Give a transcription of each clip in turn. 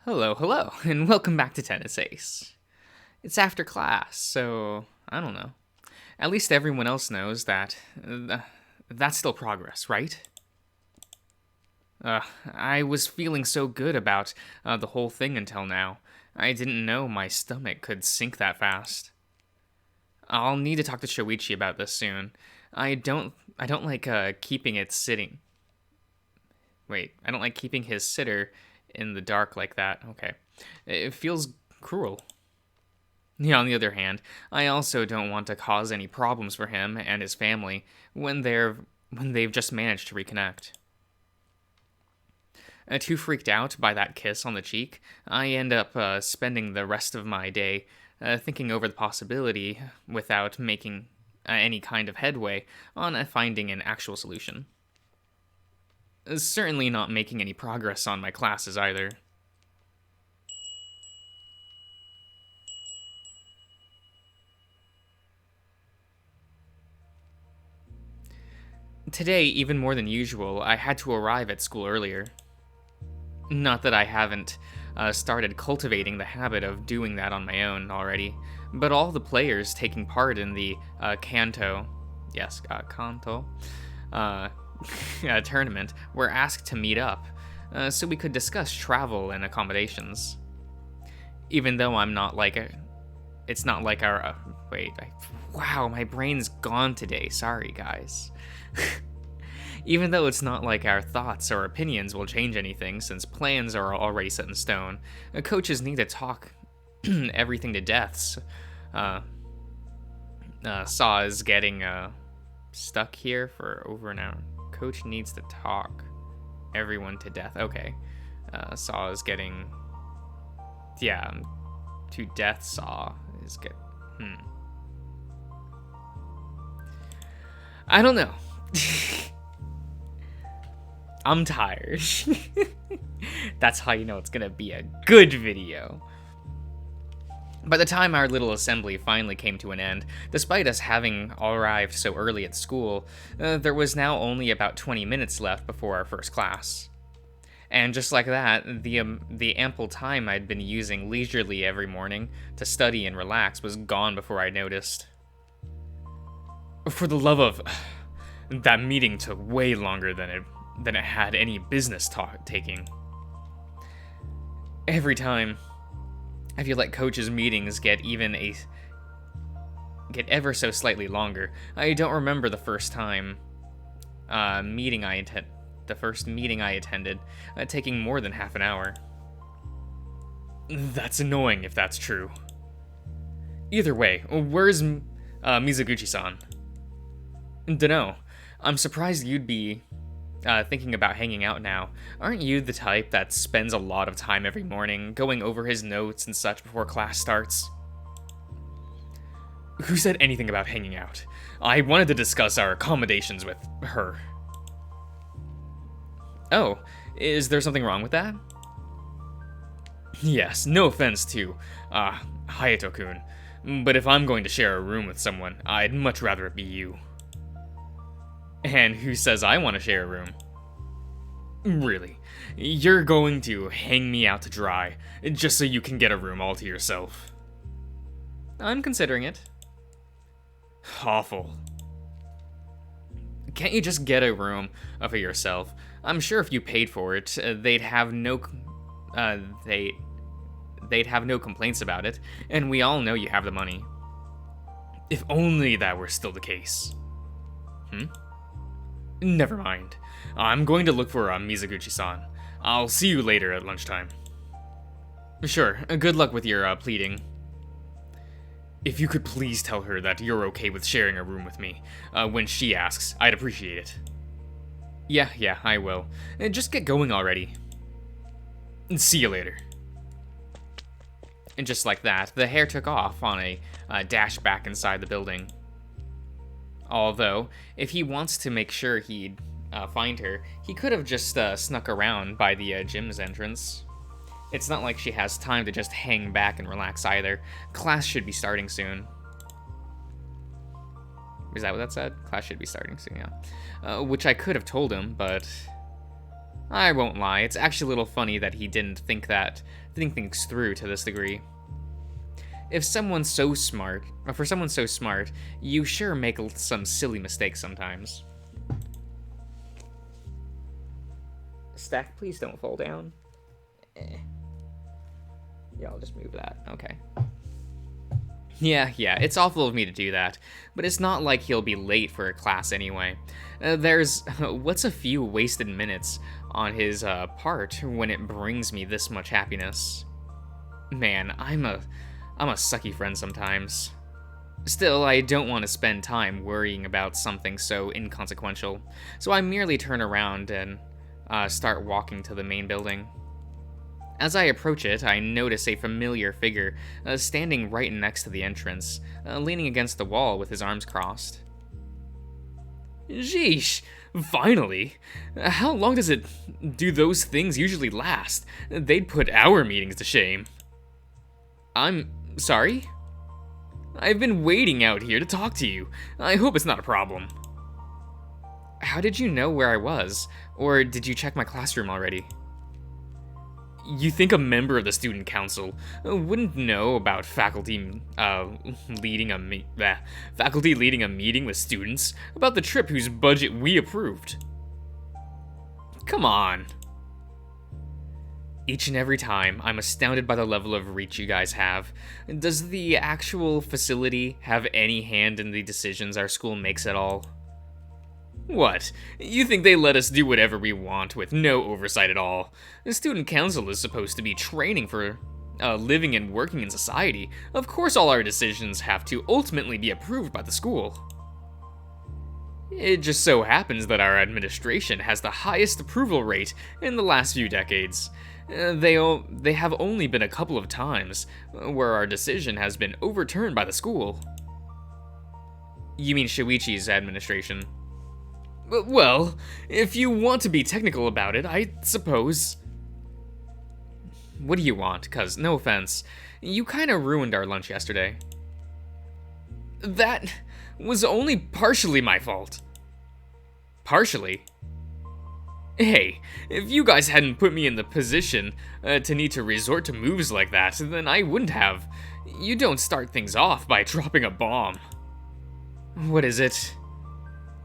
Hello, hello, and welcome back to Tennis Ace. It's after class, so I don't know. At least everyone else knows that that's still progress, right? I was feeling so good about the whole thing until now. I didn't know my stomach could sink that fast. I'll need to talk to Shoichi about this soon. I don't like keeping it sitting. Wait, I don't like keeping his sitter in the dark like that. Okay. It feels cruel. Yeah, on the other hand, I also don't want to cause any problems for him and his family when they've just managed to reconnect. Too freaked out by that kiss on the cheek, I end up spending the rest of my day thinking over the possibility without making any kind of headway on finding an actual solution. Certainly not making any progress on my classes either. Today, even more than usual, I had to arrive at school earlier. Not that I haven't started cultivating the habit of doing that on my own already, but all the players taking part in the Kanto, uh, tournament were asked to meet up so we could discuss travel and accommodations. Even though I'm not like a, it's not like our, wow, my brain's gone today. Sorry, guys. Even though it's not like our thoughts or opinions will change anything since plans are already set in stone, coaches need to talk everything to deaths. Saw is getting stuck here for over an hour. Coach needs to talk everyone to death. Okay. Saw is getting... Yeah, to death Saw is get... I don't know. I'm tired. That's how you know it's gonna be a good video. By the time our little assembly finally came to an end, despite us having arrived so early at school, there was now only about 20 minutes left before our first class. And just like that, the ample time I'd been using leisurely every morning to study and relax was gone before I noticed. For the love of... That meeting took way longer than it had any business taking. Every time, I feel like coaches' meetings get ever so slightly longer. I don't remember the first meeting I attended taking more than half an hour. That's annoying if that's true. Either way, where's Mizuguchi-san? Dunno. I'm surprised you'd be thinking about hanging out now. Aren't you the type that spends a lot of time every morning going over his notes and such before class starts? Who said anything about hanging out? I wanted to discuss our accommodations with her. Oh, is there something wrong with that? Yes, no offense to, Hayato-kun, but if I'm going to share a room with someone, I'd much rather it be you. And who says I want to share a room? Really? You're going to hang me out to dry, just so you can get a room all to yourself? I'm considering it. Awful. Can't you just get a room for yourself? I'm sure if you paid for it, they'd have no complaints about it, and we all know you have the money. If only that were still the case. Never mind. I'm going to look for Mizuguchi-san. I'll see you later at lunchtime. Sure, good luck with your pleading. If you could please tell her that you're okay with sharing a room with me, when she asks, I'd appreciate it. Yeah, I will. Just get going already. See you later. And just like that, the hare took off on a dash back inside the building. Although, if he wants to make sure he'd find her, he could have just snuck around by the gym's entrance. It's not like she has time to just hang back and relax either. Class should be starting soon. Is that what that said? Class should be starting soon, yeah. Which I could have told him, but I won't lie, it's actually a little funny that he didn't think things through to this degree. If someone's so smart, or for someone so smart, you sure make some silly mistakes sometimes. Stack, please don't fall down. Yeah, I'll just move that. Okay. Yeah, it's awful of me to do that, but it's not like he'll be late for a class anyway. What's a few wasted minutes on his part when it brings me this much happiness? Man, I'm a sucky friend sometimes. Still, I don't want to spend time worrying about something so inconsequential, so I merely turn around and start walking to the main building. As I approach it, I notice a familiar figure standing right next to the entrance, leaning against the wall with his arms crossed. Sheesh, finally! How long do those things usually last? They'd put our meetings to shame. I'm sorry? I've been waiting out here to talk to you. I hope it's not a problem. How did you know where I was? Or did you check my classroom already? You think a member of the student council wouldn't know about faculty leading a meeting with students about the trip whose budget we approved? Come on. Each and every time, I'm astounded by the level of reach you guys have. Does the actual facility have any hand in the decisions our school makes at all? What? You think they let us do whatever we want with no oversight at all? The student council is supposed to be training for living and working in society. Of course all our decisions have to ultimately be approved by the school. It just so happens that our administration has the highest approval rate in the last few decades. They have only been a couple of times where our decision has been overturned by the school. You mean Shuichi's administration? Well, if you want to be technical about it, I suppose. What do you want? 'Cause, no offense, you kinda ruined our lunch yesterday. That was only partially my fault. Partially? Hey, if you guys hadn't put me in the position to need to resort to moves like that, then I wouldn't have. You don't start things off by dropping a bomb. What is it?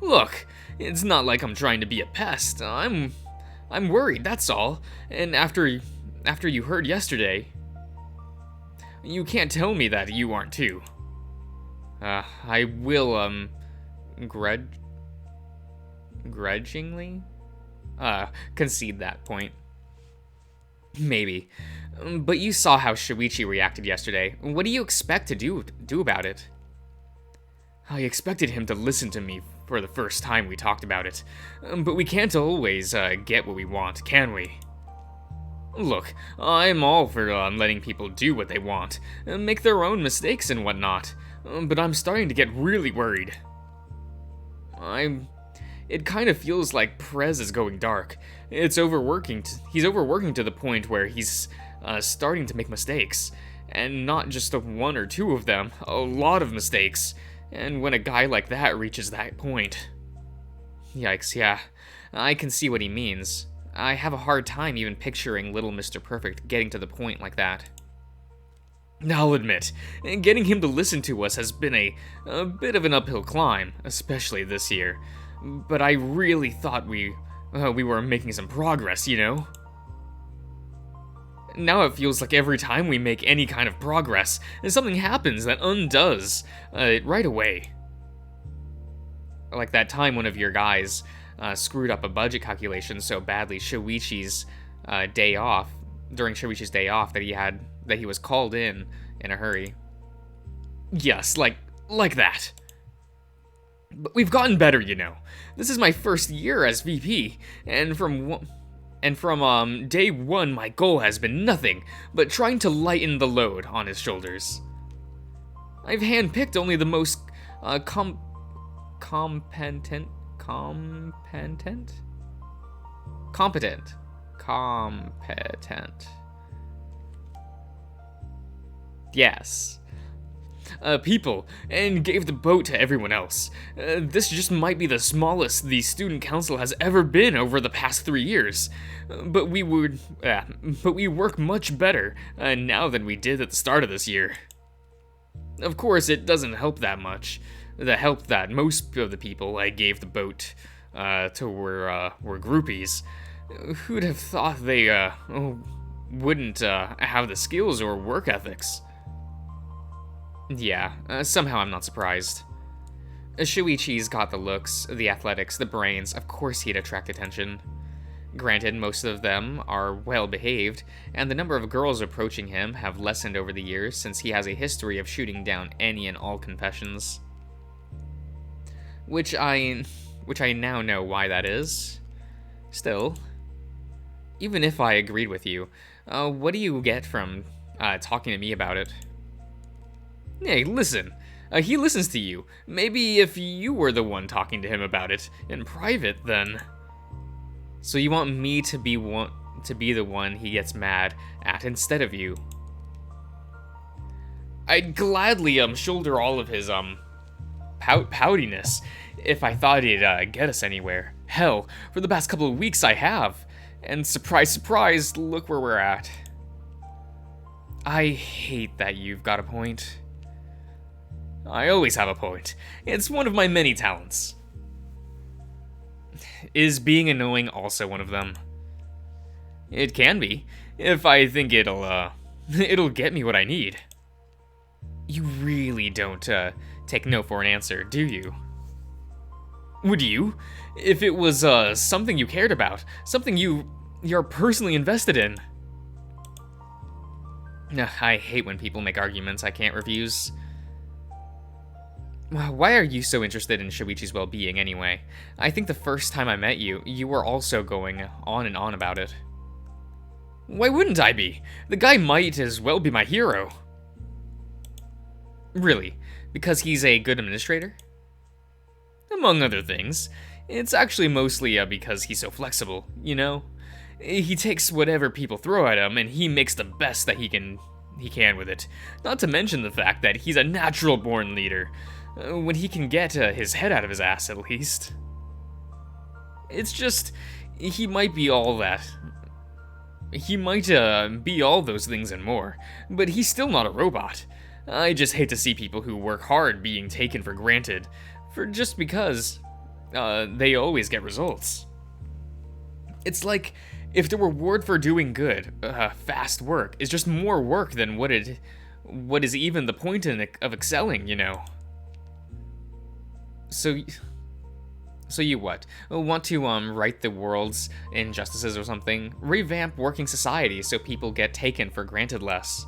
Look, it's not like I'm trying to be a pest. I'm worried, that's all. And after you heard yesterday, you can't tell me that you aren't too. I will, grudgingly? Concede that point. Maybe. But you saw how Shuichi reacted yesterday. What do you expect to do about it? I expected him to listen to me for the first time we talked about it. But we can't always get what we want, can we? Look, I'm all for letting people do what they want, make their own mistakes and whatnot. But I'm starting to get really worried. It kind of feels like Prez is going dark. He's overworking to the point where he's starting to make mistakes. And not just one or two of them, a lot of mistakes. And when a guy like that reaches that point... Yikes, yeah. I can see what he means. I have a hard time even picturing little Mr. Perfect getting to the point like that. I'll admit, getting him to listen to us has been a bit of an uphill climb, especially this year. But I really thought we were making some progress, you know? Now it feels like every time we make any kind of progress, something happens that undoes it right away. Like that time one of your guys screwed up a budget calculation so badly during Shuichi's day off that he was called in a hurry. Yes, like that. But we've gotten better, you know. This is my first year as VP, and from day one, my goal has been nothing but trying to lighten the load on his shoulders. I've handpicked only the most competent. Yes. people and gave the boat to everyone else. This just might be the smallest the student council has ever been over the past 3 years. But we work much better now than we did at the start of this year. Of course, it doesn't help that much. The help that most of the people I gave the boat to were groupies. Who'd have thought they wouldn't have the skills or work ethics? Yeah, somehow I'm not surprised. Shuichi's got the looks, the athletics, the brains. Of course he'd attract attention. Granted, most of them are well behaved, and the number of girls approaching him have lessened over the years since he has a history of shooting down any and all confessions. Which I now know why that is. Still, even if I agreed with you, what do you get from talking to me about it? Hey, listen. He listens to you. Maybe if you were the one talking to him about it in private, then. So you want me to be the one he gets mad at instead of you? I'd gladly shoulder all of his poutiness if I thought it'd get us anywhere. Hell, for the past couple of weeks I have. And surprise, surprise, look where we're at. I hate that you've got a point. I always have a point. It's one of my many talents. Is being annoying also one of them? It can be, if I think it'll get me what I need. You really don't take no for an answer, do you? Would you? If it was something you cared about, something you're personally invested in. I hate when people make arguments I can't refuse. Why are you so interested in Shuichi's well-being anyway? I think the first time I met you, you were also going on and on about it. Why wouldn't I be? The guy might as well be my hero. Really? Because he's a good administrator? Among other things. It's actually mostly because he's so flexible, you know? He takes whatever people throw at him and he makes the best that he can with it. Not to mention the fact that he's a natural-born leader. When he can get his head out of his ass, at least. It's just, he might be all that. He might be all those things and more, but he's still not a robot. I just hate to see people who work hard being taken for granted, just because they always get results. It's like if the reward for doing good, fast work, is just more work than what is even the point of excelling, you know. So you what? Want to right the world's injustices or something? Revamp working society so people get taken for granted less?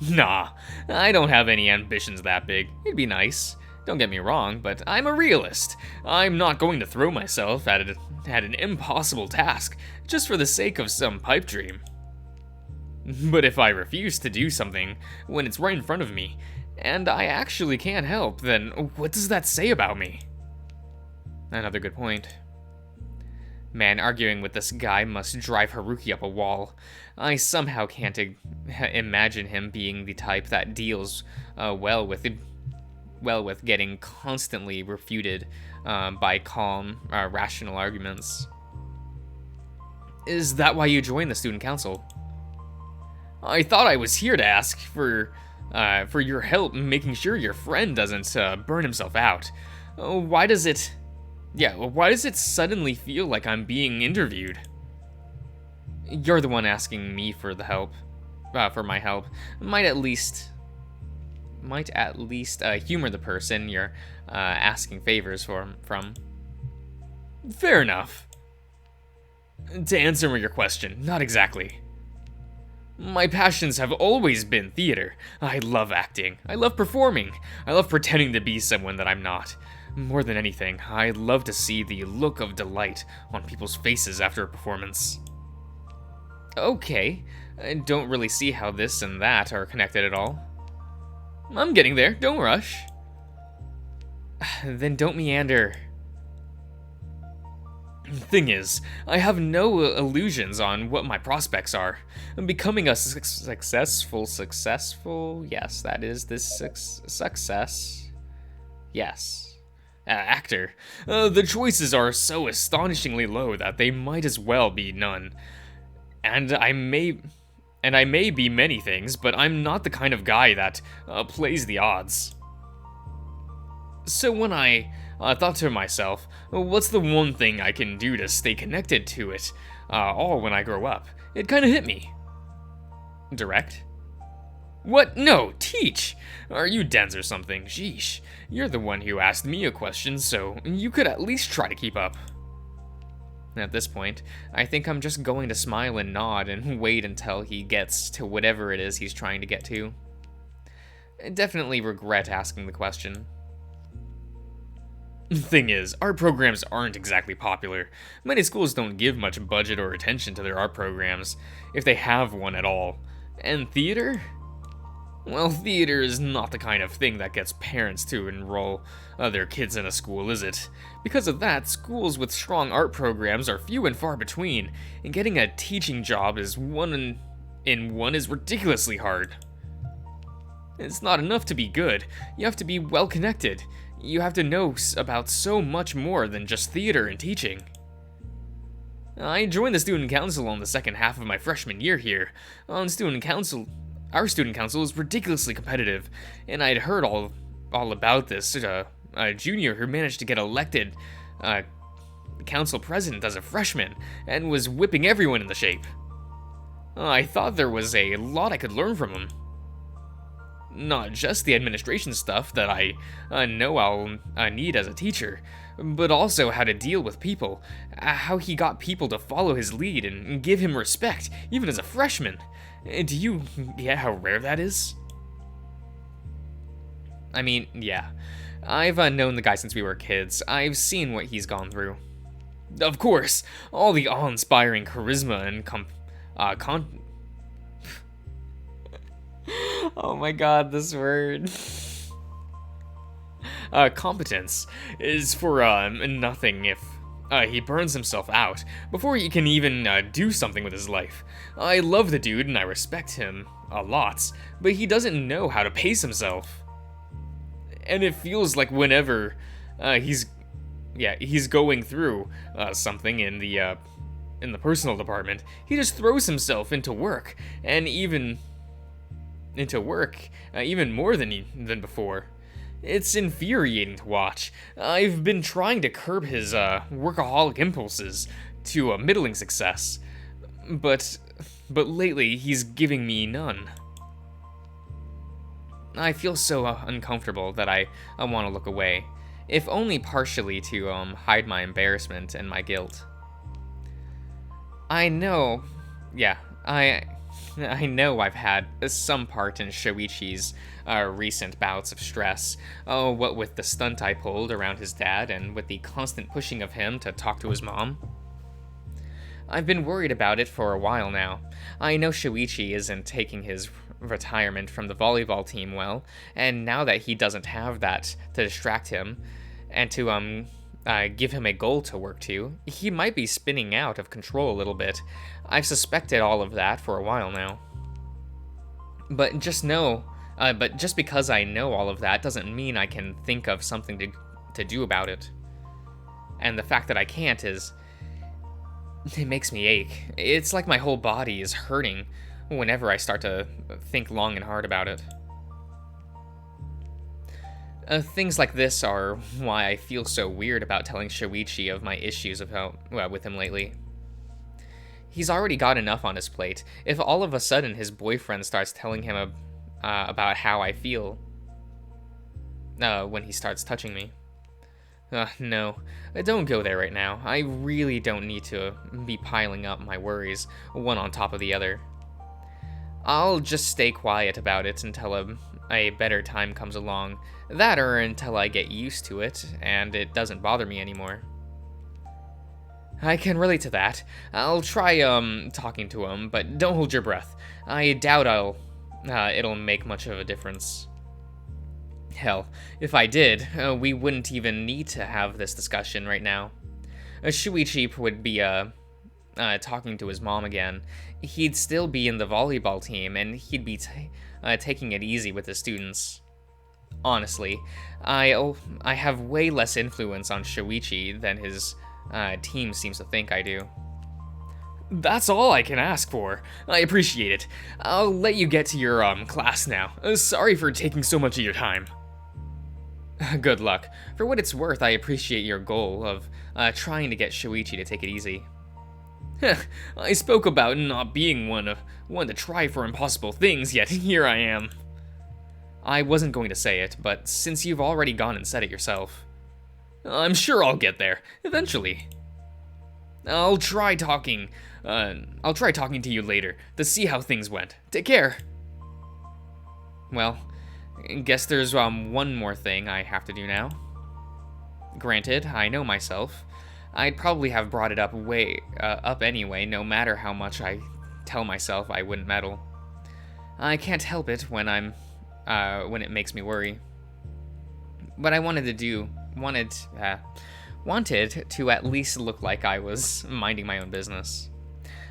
Nah, I don't have any ambitions that big. It'd be nice. Don't get me wrong, but I'm a realist. I'm not going to throw myself at an impossible task just for the sake of some pipe dream. But if I refuse to do something when it's right in front of me, and I actually can't help, then what does that say about me? Another good point. Man, arguing with this guy must drive Haruki up a wall. I somehow can't imagine him being the type that deals well with getting constantly refuted by calm, rational arguments. Is that why you joined the student council? I thought I was here to ask for your help making sure your friend doesn't burn himself out. Why does it suddenly feel like I'm being interviewed? You're the one asking me for the help, for my help. Might at least humor the person you're asking favors from. Fair enough. To answer your question, not exactly. My passions have always been theater. I love acting. I love performing. I love pretending to be someone that I'm not. More than anything, I love to see the look of delight on people's faces after a performance. Okay, I don't really see how this and that are connected at all. I'm getting there, don't rush. Then don't meander. Thing is, I have no illusions on what my prospects are. Becoming a successful, yes, that is this success, yes, actor. The choices are so astonishingly low that they might as well be none. And I may be many things, but I'm not the kind of guy that plays the odds. So when I thought to myself, what's the one thing I can do to stay connected to it all when I grow up? It kind of hit me. Direct? What? No, teach! Are you dense or something? Sheesh. You're the one who asked me a question, so you could at least try to keep up. At this point, I think I'm just going to smile and nod and wait until he gets to whatever it is he's trying to get to. I definitely regret asking the question. Thing is, art programs aren't exactly popular. Many schools don't give much budget or attention to their art programs, if they have one at all. And theater? Well, theater is not the kind of thing that gets parents to enroll their kids in a school, is it? Because of that, schools with strong art programs are few and far between, and getting a teaching job is one is ridiculously hard. It's not enough to be good. You have to be well connected. You have to know about so much more than just theater and teaching. I joined the student council on the second half of my freshman year here. Our student council is ridiculously competitive, and I'd heard all about this a junior who managed to get elected council president as a freshman and was whipping everyone into shape. I thought there was a lot I could learn from him. Not just the administration stuff that I know I'll need as a teacher, but also how to deal with people, how he got people to follow his lead and give him respect, even as a freshman. Do you get how rare that is? I mean, yeah. I've known the guy since we were kids. I've seen what he's gone through. Of course, all the awe-inspiring charisma and oh my god, this word. Competence is for nothing if he burns himself out before he can even do something with his life. I love the dude and I respect him a lot, but he doesn't know how to pace himself. And it feels like whenever he's going through something in the personal department, he just throws himself into work, and even more than before. It's infuriating to watch. I've been trying to curb his workaholic impulses to a middling success, but lately he's giving me none. I feel so uncomfortable that I want to look away, if only partially to hide my embarrassment and my guilt. I know I've had some part in Shoichi's recent bouts of stress, what with the stunt I pulled around his dad and with the constant pushing of him to talk to his mom. I've been worried about it for a while now. I know Shoichi isn't taking his retirement from the volleyball team well, and now that he doesn't have that to distract him and to give him a goal to work to, he might be spinning out of control a little bit. I've suspected all of that for a while now. But just because I know all of that doesn't mean I can think of something to do about it. And the fact that I can't it makes me ache. It's like my whole body is hurting whenever I start to think long and hard about it. Things like this are why I feel so weird about telling Shoichi of my issues with him lately. He's already got enough on his plate. If all of a sudden his boyfriend starts telling him about how I feel when he starts touching me. No, don't go there right now. I really don't need to be piling up my worries, one on top of the other. I'll just stay quiet about it until a better time comes along. That or until I get used to it and it doesn't bother me anymore. I can relate to that. I'll try talking to him, but don't hold your breath. I doubt it'll make much of a difference. Hell, if I did, we wouldn't even need to have this discussion right now. Shuichi would be, talking to his mom again. He'd still be in the volleyball team, and he'd be taking it easy with the students. Honestly, I have way less influence on Shuichi than his team seems to think I do. That's all I can ask for. I appreciate it. I'll let you get to your, class now. Sorry for taking so much of your time. Good luck. For what it's worth, I appreciate your goal of trying to get Shuichi to take it easy. I spoke about not being one to try for impossible things, yet here I am. I wasn't going to say it, but since you've already gone and said it yourself, I'm sure I'll get there, eventually. I'll try talking to you later to see how things went. Take care. Well, guess there's one more thing I have to do now. Granted, I know myself. I'd probably have brought it up up anyway, no matter how much I tell myself I wouldn't meddle. I can't help it when it makes me worry. But I wanted to at least look like I was minding my own business.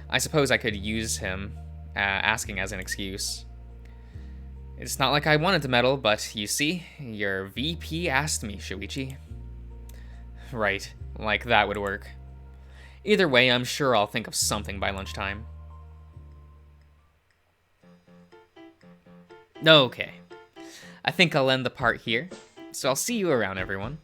I suppose I could use him asking as an excuse. It's not like I wanted to meddle, but you see, your VP asked me, Shuichi. Right, like that would work. Either way, I'm sure I'll think of something by lunchtime. Okay, I think I'll end the part here, so I'll see you around, everyone.